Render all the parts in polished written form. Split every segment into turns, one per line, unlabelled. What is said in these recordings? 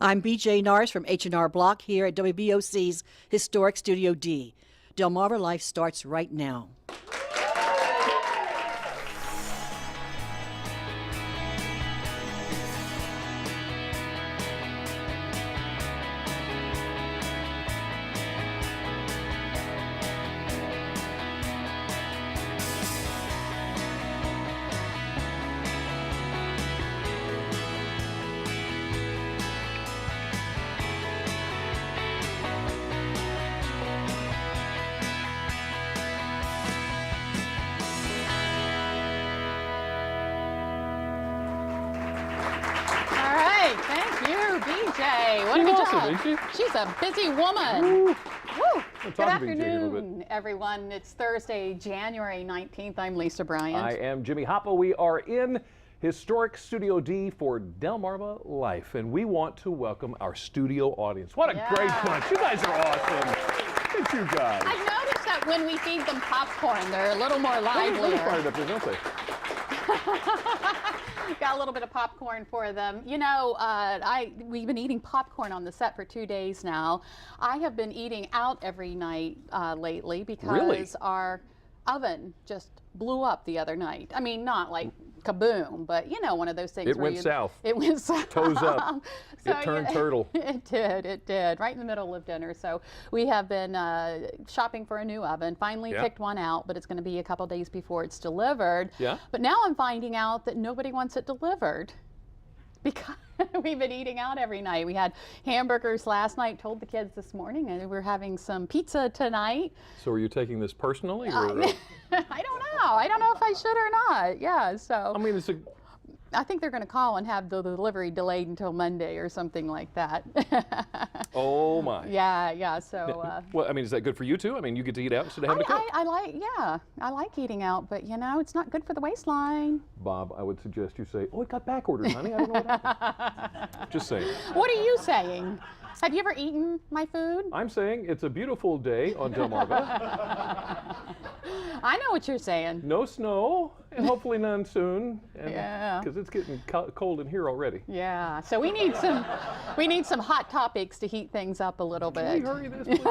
I'm BJ Norris from H&R Block here at WBOC's Historic Studio D. Delmarva Life starts right now.
She's a busy woman.
Woo.
Woo. Good afternoon, everyone. It's Thursday, January 19th. I'm Lisa Bryant.
I am Jimmy Hoppa. We are in Historic Studio D for Delmarva Life, and we want to welcome our studio audience. What a great bunch. You guys are awesome. Look at you guys.
I've noticed that when we feed them popcorn, they're a little more lively.
They're fired up there, don't they?
Got a little bit of popcorn for them. You know, we've been eating popcorn on the set for 2 days now. I have been eating out every night lately because our oven just blew up the other night. I mean, not like kaboom, but you know, one of those things.
It went south.
It went south.
Toes up. So, it turned turtle.
It did, right in the middle of dinner. So we have been shopping for a new oven. Finally picked one out, but it's going to be a couple days before it's delivered. Yeah. But now I'm finding out that nobody wants it delivered because we've been eating out every night. We had hamburgers last night, told the kids this morning, and we're having some pizza tonight.
So are you taking this personally? Or,
I don't know. I don't know if I should or not. Yeah, so.
I mean, it's
I think they're going to call and have the delivery delayed until Monday or something like that.
Oh my.
Yeah. So.
Well, I mean, is that good for you too? I mean, you get to eat out instead of having to cook.
I like eating out, but you know, it's not good for the waistline.
Bob, I would suggest you say, "Oh, it got back ordered, honey. I don't know what happened." Just saying.
What are you saying? Have you ever eaten my food?
I'm saying it's a beautiful day on Delmarva.
I know what you're saying.
No snow, and hopefully none soon.
Yeah.
Because it's getting cold in here already.
Yeah. So we need some hot topics to heat things up a little bit.
Can we hurry this, please?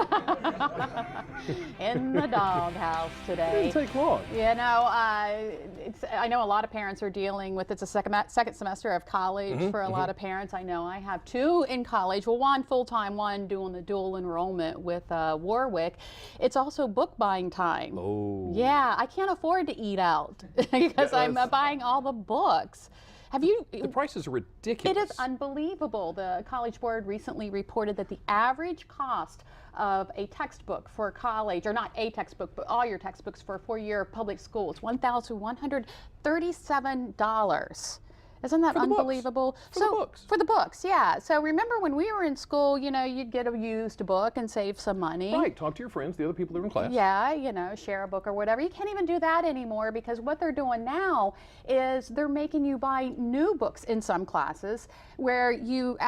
In the doghouse today.
It didn't take long.
You know, I know a lot of parents are dealing with it's a second semester of college for a lot of parents. I know I have two in college. Well, one full-time, one doing the dual enrollment with Warwick. It's also book buying time.
Oh.
Yeah, I can't afford to eat out because I'm buying all the books.
The prices are ridiculous.
It is unbelievable. The College Board recently reported that the average cost of a textbook for college, or not a textbook, but all your textbooks for a four-year public school, is $1,137. Isn't that unbelievable? For the books, yeah. So remember when we were in school, you know, you'd get a used book and save some money.
Right, talk to your friends, the other people that are in class.
Yeah, you know, share a book or whatever. You can't even do that anymore because what they're doing now is they're making you buy new books in some classes where you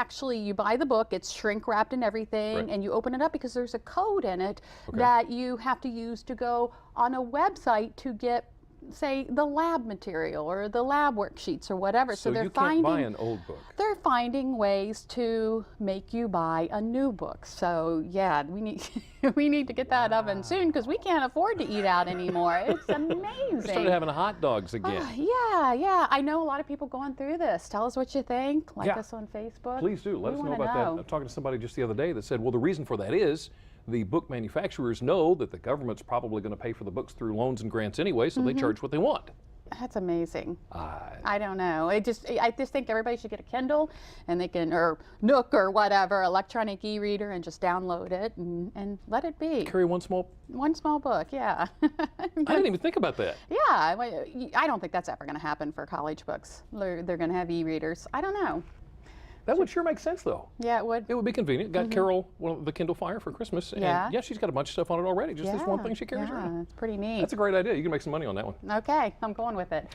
buy the book, it's shrink wrapped and everything, and you open it up because there's a code in it that you have to use to go on a website to get, say, the lab material or the lab worksheets or whatever.
So they're can't buy an old book.
They're finding ways to make you buy a new book. So yeah, we need we need to get that oven soon because we can't afford to eat out anymore. It's amazing.
We started having hot dogs again.
Yeah. I know a lot of people going through this. Tell us what you think. Like us on Facebook.
Please do. Let us know about that. I'm talking to somebody just the other day that said, well, the reason for that is the book manufacturers know that the government's probably going to pay for the books through loans and grants anyway, so they charge what they want.
That's amazing. I don't know. I just think everybody should get a Kindle, and they can, or Nook or whatever, electronic e-reader, and just download it and let it be.
Carry one small book,
yeah.
I didn't even think about that.
Yeah, I don't think that's ever going to happen for college books. They're going to have e-readers. I don't know.
That would sure make sense, though.
Yeah, it would.
It would be convenient. Got Carol the Kindle Fire for Christmas. And yeah, she's got a bunch of stuff on it already. Just this one thing she carries around.
Yeah, it's pretty neat.
That's a great idea. You can make some money on that one.
Okay, I'm going with it.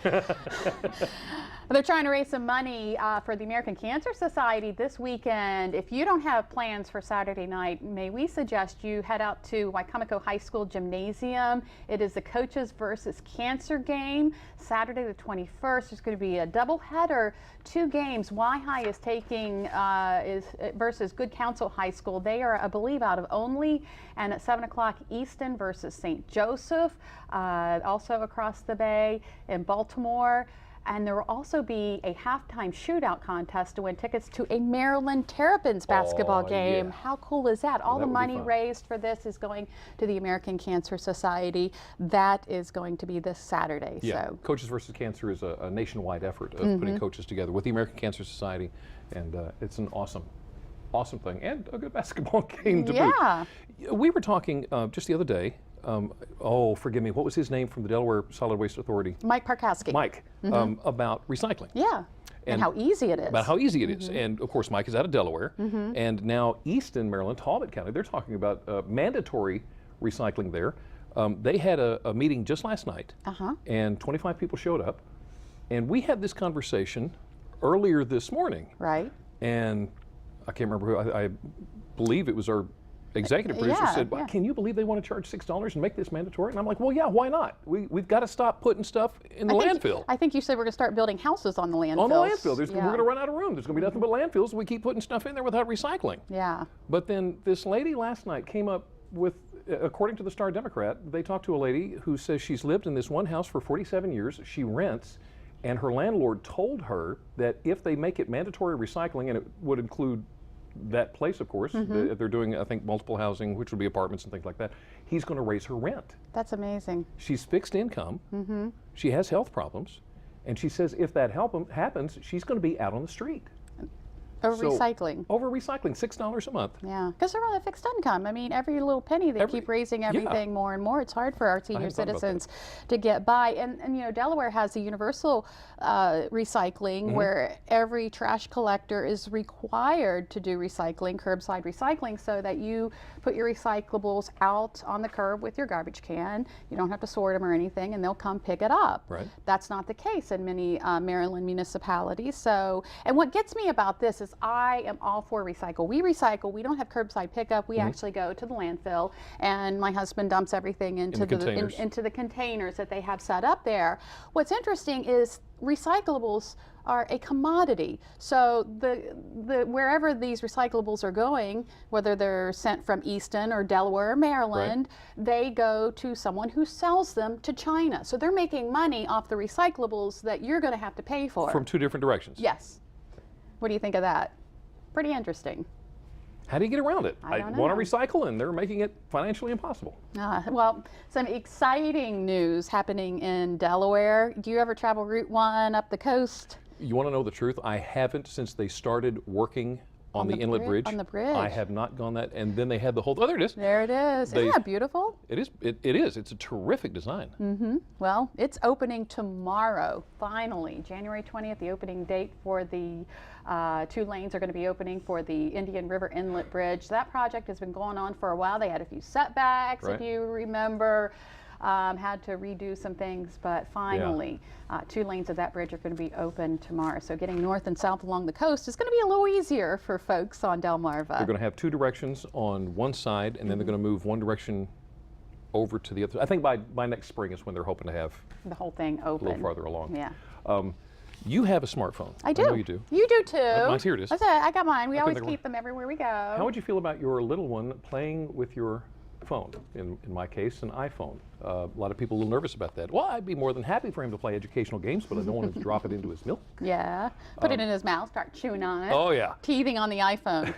They're trying to raise some money for the American Cancer Society this weekend. If you don't have plans for Saturday night, may we suggest you head out to Wicomico High School Gymnasium. It is the Coaches versus Cancer game. Saturday the 21st, there's going to be a doubleheader, 2 games. Y High is taking talking is versus Good Counsel High School. They are, I believe, out of Only, and at 7 o'clock Easton versus St. Joseph, also across the bay in Baltimore. And there will also be a halftime shootout contest to win tickets to a Maryland Terrapins basketball game.
Yeah.
How cool is that? All
that
the
would be
money
fun.
raised for this is going to the American Cancer Society. That is going to be this Saturday.
Yeah,
So.
Coaches versus Cancer is a nationwide effort of putting coaches together with the American Cancer Society, and it's an awesome thing and a good basketball game to
Yeah.
boot. We were talking just the other day. Oh, forgive me. What was his name from the Delaware Solid Waste Authority?
Mike Parkowski.
Mike, about recycling.
Yeah. And how easy it is.
About how easy it is. And of course, Mike is out of Delaware. And now Easton, Maryland, Talbot County, they're talking about mandatory recycling there. They had a meeting just last night, and 25 people showed up. And we had this conversation earlier this morning.
Right.
And I can't remember who, I believe it was our executive producer said, well, can you believe they want to charge $6 and make this mandatory? And I'm like, well, yeah, why not? We've got to stop putting stuff in the landfill.
I think you said we're going to start building houses on the landfill.
On the landfill. We're going to run out of room. There's going to be nothing but landfills. We keep putting stuff in there without recycling.
Yeah.
But then this lady last night came up with, according to the Star Democrat, they talked to a lady who says she's lived in this one house for 47 years. She rents, and her landlord told her that if they make it mandatory recycling, and it would include that place, of course, they're doing, I think, multiple housing, which would be apartments and things like that, he's going to raise her rent.
That's amazing.
She's fixed income. She has health problems. And she says if that happens, she's going to be out on the street.
Over recycling.
Over recycling, $6 a month.
Yeah, because they're on a fixed income. I mean, every little penny, they keep raising everything more and more. It's hard for our senior citizens to get by. And you know, Delaware has the universal recycling where every trash collector is required to do recycling, curbside recycling, so that you put your recyclables out on the curb with your garbage can. You don't have to sort them or anything, and they'll come pick it up.
Right.
That's not the case in many Maryland municipalities. So, and what gets me about this is I am all for recycle. We recycle. We don't have curbside pickup. We actually go to the landfill, and my husband dumps everything into into the containers that they have set up there. What's interesting is recyclables are a commodity. So the wherever these recyclables are going, whether they're sent from Easton or Delaware or Maryland, they go to someone who sells them to China. So they're making money off the recyclables that you're going to have to pay for.
From two different directions.
Yes. What do you think of that? Pretty interesting.
How do you get around it?
I don't know.
Want to recycle, and they're making it financially impossible.
Well, some exciting news happening in Delaware. Do you ever travel Route 1 up the coast?
You want to know the truth? I haven't since they started working on the inlet bridge.
On the bridge.
I have not gone that. And then they had the whole, oh, there it is.
There it is. Isn't that beautiful?
It is. It is. It's a terrific design.
Well, it's opening tomorrow, finally. January 20th, the opening date for the 2 lanes are going to be opening for the Indian River Inlet Bridge. That project has been going on for a while. They had a few setbacks, if you remember. Had to redo some things, but finally 2 lanes of that bridge are going to be open tomorrow. So getting north and south along the coast is going to be a little easier for folks on Delmarva.
They're going to have 2 directions on one side, and then they're going to move one direction over to the other. I think by next spring is when they're hoping to have
the whole thing open.
A little farther along.
Yeah.
You have a smartphone.
I do.
I know you do.
You do too.
Mine's here. It is.
I got mine. We always keep them everywhere we go.
How would you feel about your little one playing with your phone? In my case, an iPhone. A lot of people are a little nervous about that. Well, I'd be more than happy for him to play educational games, but I don't want him to drop it into his milk.
Yeah. Put it in his mouth, start chewing on it.
Oh, yeah.
Teething on the iPhone.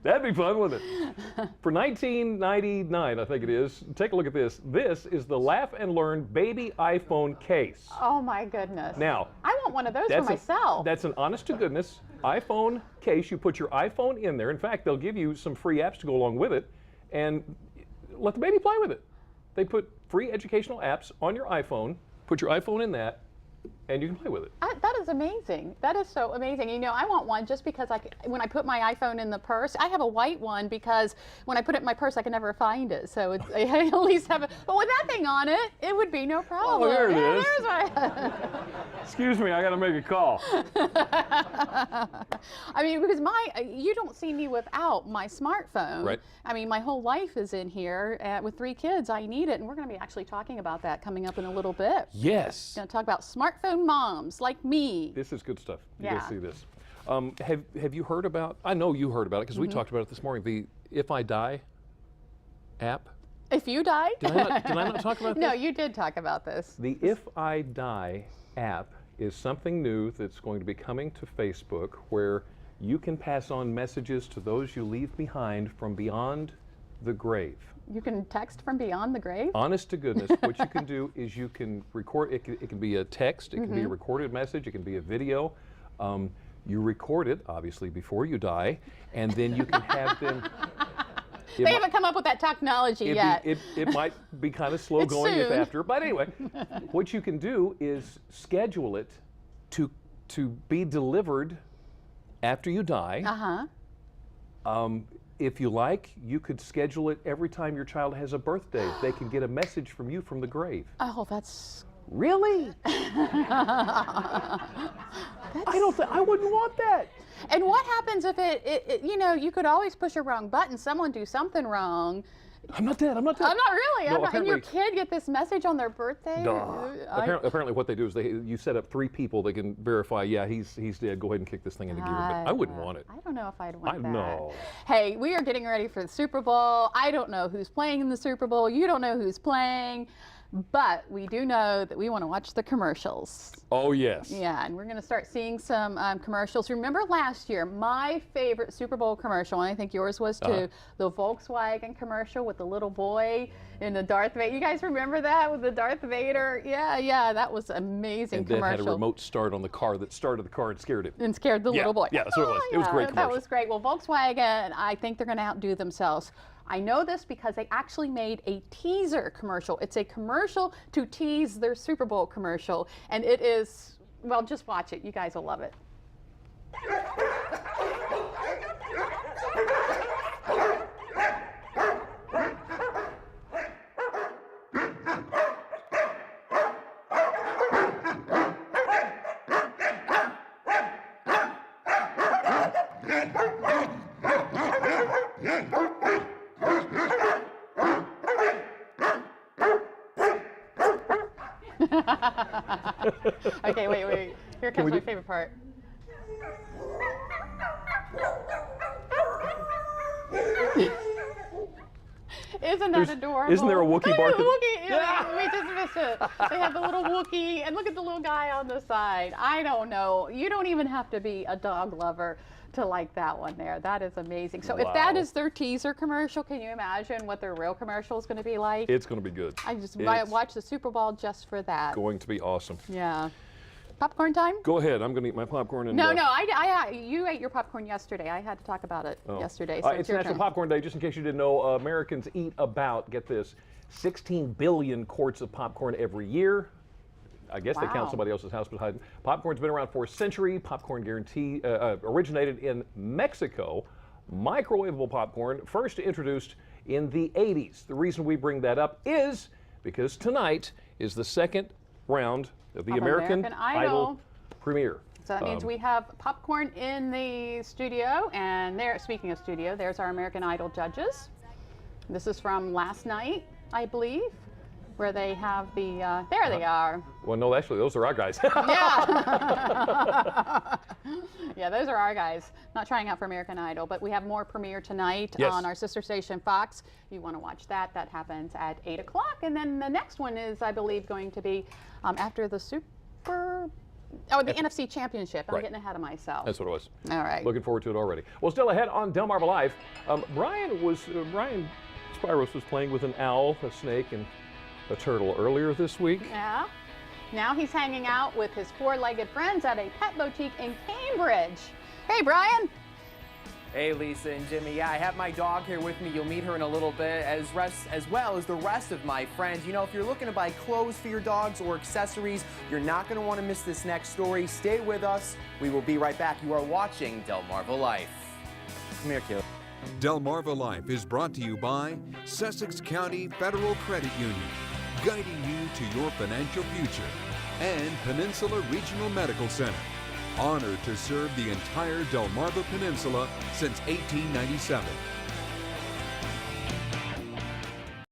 That'd be fun, wouldn't it? For $19.99, I think it is. Take a look at this. This is the Laugh and Learn baby iPhone case.
Oh my goodness.
Now,
I want one of those for myself.
That's an honest to goodness iPhone case. You put your iPhone in there. In fact, they'll give you some free apps to go along with it, and let the baby play with it. They put free educational apps on your iPhone. Put your iPhone in that, and you can play with it.
That is amazing. That is so amazing. You know, I want one just because when I put my iPhone in the purse, I have a white one because when I put it in my purse, I can never find it. So it's, I at least have it. But with that thing on it, it would be no problem.
Oh, there it is.
There's my
Excuse me, I got to make a call.
I mean, because you don't see me without my smartphone.
Right.
I mean, my whole life is in here. With 3 kids, I need it. And we're going to be actually talking about that coming up in a little bit.
Yes.
We're going to talk about smartphone moms like me.
This is good stuff. You
Yeah.
guys see this. Have you heard about? I know you heard about it because we talked about it this morning. The If I Die app.
If you die?
Did I not talk about this?
No, you did talk about this.
The If I Die app is something new that's going to be coming to Facebook, where you can pass on messages to those you leave behind from beyond the grave.
You can text from beyond the grave?
Honest to goodness, what you can do is you can record, it can be a text, it can be a recorded message, it can be a video. You record it, obviously, before you die, and then you can have them.
They haven't come up with that technology yet.
It might be kind of slow going if after, but anyway, what you can do is schedule it to be delivered after you die. If you like, you could schedule it every time your child has a birthday. They can get a message from you from the grave.
Oh, that's...
Really? I wouldn't want that.
And what happens if you know, you could always push a wrong button, someone do something wrong.
I'm not dead, I'm not dead.
I'm not really.
No,
and your kid get this message on their birthday?
Apparently what they do is you set up 3 people that can verify, yeah, he's dead, go ahead and kick this thing into gear. But I wouldn't want it.
I don't know if I'd want that.
No.
Hey, we are getting ready for the Super Bowl. I don't know who's playing in the Super Bowl. You don't know who's playing. But we do know that we want to watch the commercials.
Oh, yes.
Yeah, and we're going to start seeing some commercials. Remember last year, my favorite Super Bowl commercial, and I think yours was too, the Volkswagen commercial with the little boy in the Darth Vader. You guys remember that with the Darth Vader? Yeah, that was amazing commercial.
And then had a remote start on the car that started the car and scared it.
And scared the little boy.
Yeah, that's what it was. It was a great commercial.
That was great. Well, Volkswagen, I think they're going to outdo themselves. I know this because they actually made a teaser commercial. It's a commercial to tease their Super Bowl commercial. And it is, well, just watch it. You guys will love it. Okay, wait. Here comes my favorite part. Isn't that adorable?
Isn't there a Wookiee barking?
Yeah, we just missed it. They have the little Wookiee, and look at the little guy on the side. I don't know. You don't even have to be a dog lover to like that one there. That is amazing. So if that is their teaser commercial, can you imagine what their real commercial is going to be like?
It's going to be good.
I just might watch the Super Bowl just for that.
Going to be awesome.
Yeah. Popcorn time?
Go ahead. I'm going to eat my popcorn. And,
No, you ate your popcorn yesterday. I had to talk about it yesterday. So
it's National Popcorn Day. Just in case you didn't know, Americans eat about, get this, 16 billion quarts of popcorn every year. I guess they count somebody else's house behind them. Popcorn's been around for a century. Popcorn guarantee originated in Mexico. Microwavable popcorn, first introduced in the 80s. The reason we bring that up is because tonight is the second round of the American Idol premiere.
So that means we have popcorn in the studio, and there, speaking of studio, there's our American Idol judges. This is from last night, I believe, where they have the, there they are.
Well, no, actually, those are our guys.
Yeah. Yeah, those are our guys. Not trying out for American Idol, but we have more premiere tonight on our sister station, Fox. You want to watch that. That happens at 8 o'clock. And then the next one is, I believe, going to be after the the NFC Championship. I'm getting ahead of myself.
That's what it was.
All right.
Looking forward to it already. Well, still ahead on Delmarva Live, Brian Spiros was playing with an owl, a snake, and a turtle earlier this week.
Yeah. Now he's hanging out with his 4-legged friends at a pet boutique in Cambridge. Hey, Brian.
Hey, Lisa and Jimmy. Yeah, I have my dog here with me. You'll meet her in a little bit, as well as the rest of my friends. You know, if you're looking to buy clothes for your dogs or accessories, you're not going to want to miss this next story. Stay with us. We will be right back. You are watching Delmarva Life. Come here, kid.
Delmarva Life is brought to you by Sussex County Federal Credit Union, guiding you to your financial future, and Peninsula Regional Medical Center, honored to serve the entire Delmarva Peninsula since 1897.